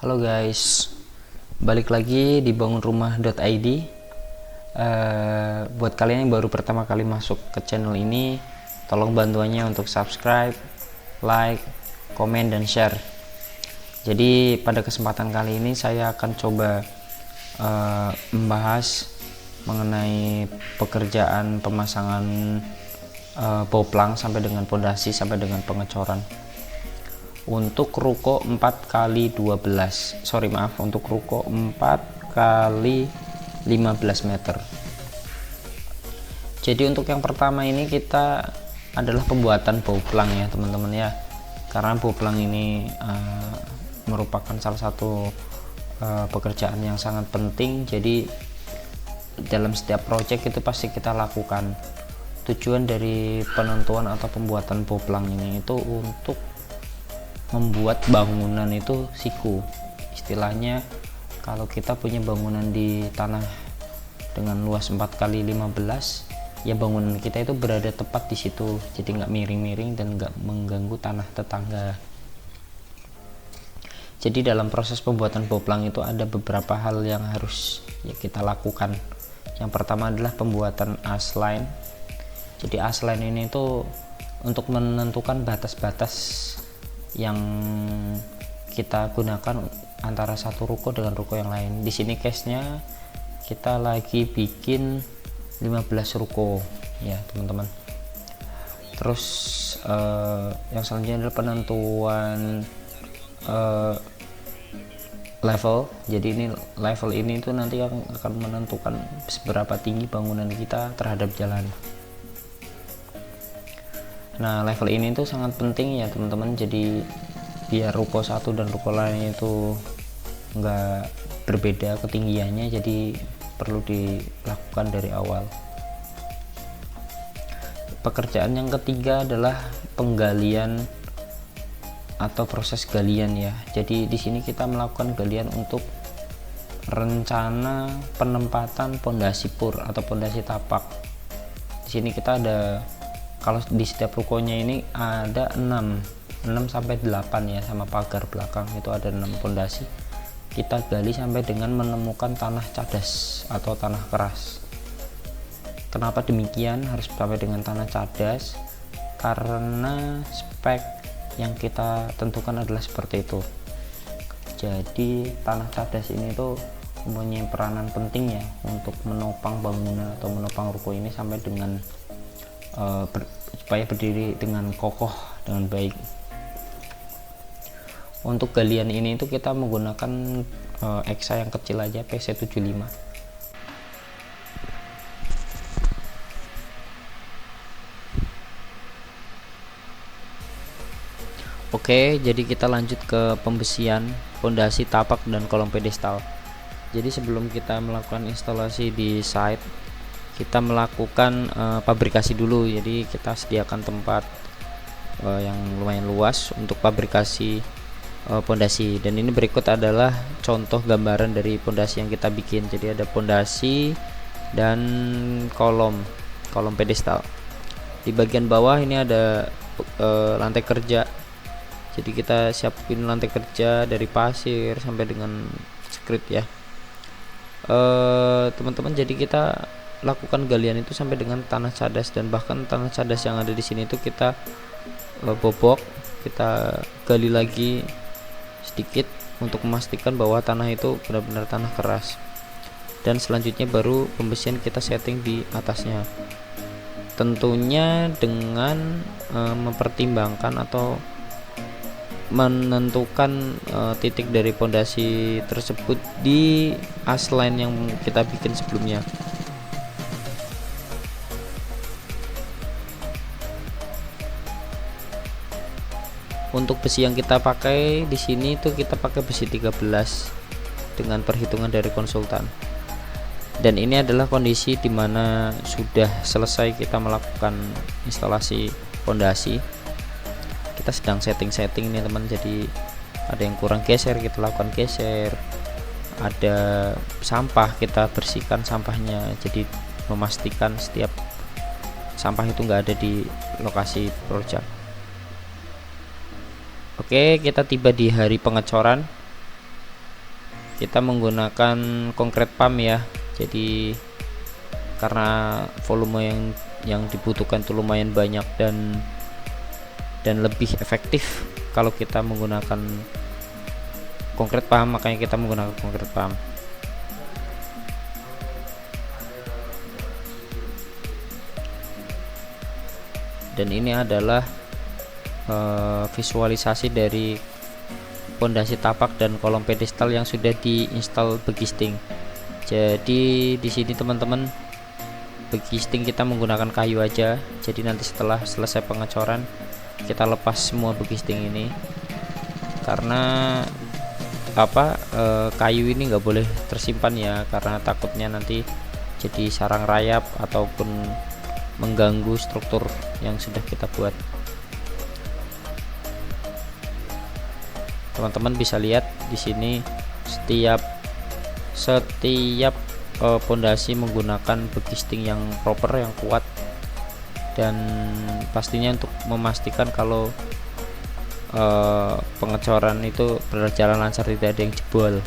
Halo guys, balik lagi di bangunrumah.id. Buat kalian yang baru pertama kali masuk ke channel ini, tolong bantuannya untuk subscribe, like, komen, dan share. Jadi pada kesempatan kali ini saya akan coba membahas mengenai pekerjaan pemasangan boplang sampai dengan pondasi sampai dengan pengecoran. Untuk ruko 4x12, untuk ruko 4x15 meter. Jadi untuk yang pertama ini kita adalah pembuatan boplang ya teman-teman ya, karena boplang ini merupakan salah satu pekerjaan yang sangat penting. Jadi dalam setiap proyek itu pasti kita lakukan. Tujuan dari penentuan atau pembuatan boplang ini itu untuk membuat bangunan itu siku. Istilahnya kalau kita punya bangunan di tanah dengan luas 4x15, ya bangunan kita itu berada tepat di situ, jadi nggak miring-miring dan nggak mengganggu tanah tetangga. Jadi dalam proses pembuatan boplang itu ada beberapa hal yang harus ya kita lakukan. Yang pertama adalah pembuatan asline. Jadi asline ini itu untuk menentukan batas-batas yang kita gunakan antara satu ruko dengan ruko yang lain. Di sini case-nya kita lagi bikin 15 ruko ya teman-teman. Terus yang selanjutnya adalah penentuan level. Jadi ini level ini itu nanti yang akan menentukan seberapa tinggi bangunan kita terhadap jalan. Nah, level ini tuh sangat penting ya teman-teman. Jadi biar ruko satu dan ruko lain itu enggak berbeda ketinggiannya, jadi perlu dilakukan dari awal. Pekerjaan yang ketiga adalah penggalian atau proses galian ya. Jadi di sini kita melakukan galian untuk rencana penempatan pondasi pur atau pondasi tapak. Di sini kita ada, kalau di setiap rukonya ini ada 6 sampai 8 ya, sama pagar belakang itu ada 6 pondasi. Kita gali sampai dengan menemukan tanah cadas atau tanah keras. Kenapa demikian harus sampai dengan tanah cadas? Karena spek yang kita tentukan adalah seperti itu. Jadi tanah cadas ini tuh mempunyai peranan penting ya untuk menopang bangunan atau menopang ruko ini sampai dengan supaya berdiri dengan kokoh dengan baik. Untuk galian ini itu kita menggunakan eksa yang kecil aja, PC75. Oke, jadi kita lanjut ke pembesian pondasi tapak dan kolom pedestal. Jadi sebelum kita melakukan instalasi di site, kita melakukan pabrikasi dulu. Jadi kita sediakan tempat yang lumayan luas untuk pabrikasi pondasi. Dan ini berikut adalah contoh gambaran dari pondasi yang kita bikin. Jadi ada pondasi dan kolom pedestal. Di bagian bawah ini ada lantai kerja. Jadi kita siapin lantai kerja dari pasir sampai dengan skrit ya teman-teman. Jadi kita lakukan galian itu sampai dengan tanah cadas, dan bahkan tanah cadas yang ada di sini itu kita bobok, kita gali lagi sedikit untuk memastikan bahwa tanah itu benar-benar tanah keras. Dan selanjutnya baru pembesian kita setting di atasnya, tentunya dengan mempertimbangkan atau menentukan titik dari pondasi tersebut di asline yang kita bikin sebelumnya. Untuk besi yang kita pakai di sini tuh kita pakai besi 13 dengan perhitungan dari konsultan. Dan ini adalah kondisi dimana sudah selesai kita melakukan instalasi pondasi. Kita sedang setting nih teman. Jadi ada yang kurang geser, kita lakukan geser. Ada sampah, kita bersihkan sampahnya. Jadi memastikan setiap sampah itu enggak ada di lokasi proyek. Oke, kita tiba di hari pengecoran. kita menggunakan konkret pump ya. Jadi karena volume yang dibutuhkan itu lumayan banyak dan lebih efektif kalau kita menggunakan konkret pump, makanya kita menggunakan konkret pump. Dan ini adalah visualisasi dari pondasi tapak dan kolom pedestal yang sudah diinstal begisting. Jadi di sini teman-teman, begisting kita menggunakan kayu aja. Jadi nanti setelah selesai pengecoran kita lepas semua begisting ini, karena kayu ini nggak boleh tersimpan ya, karena takutnya nanti jadi sarang rayap ataupun mengganggu struktur yang sudah kita buat. Teman-teman bisa lihat di sini setiap pondasi menggunakan begisting yang proper, yang kuat, dan pastinya untuk memastikan kalau pengecoran itu berjalan lancar, tidak ada yang jebol.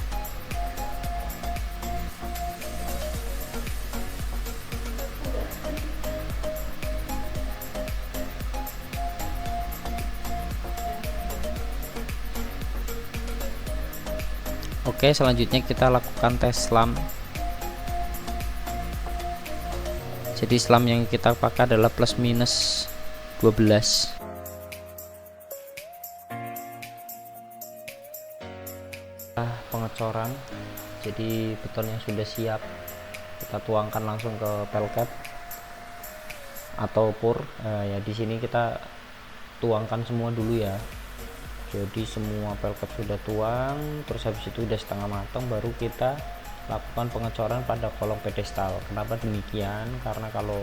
Oke, selanjutnya kita lakukan tes SLAM. Jadi SLAM yang kita pakai adalah plus minus 12. Pengecoran, jadi beton yang sudah siap kita tuangkan langsung ke pelket atau pur. Ya di sini kita tuangkan semua dulu ya. Jadi semua pelket sudah tuang, terus habis itu udah setengah matang, baru kita lakukan pengecoran pada kolom pedestal. Kenapa demikian? Karena kalau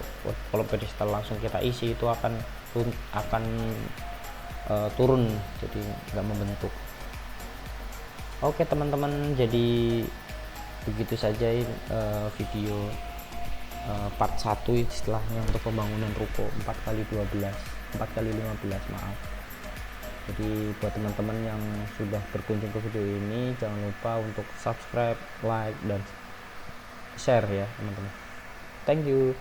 kolom pedestal langsung kita isi itu akan turun, jadi nggak membentuk. Oke teman-teman, jadi begitu saja video part 1 istilahnya untuk pembangunan ruko 4x15 maaf. Jadi buat teman-teman yang sudah berkunjung ke video ini, jangan lupa untuk subscribe, like, dan share ya teman-teman. Thank you.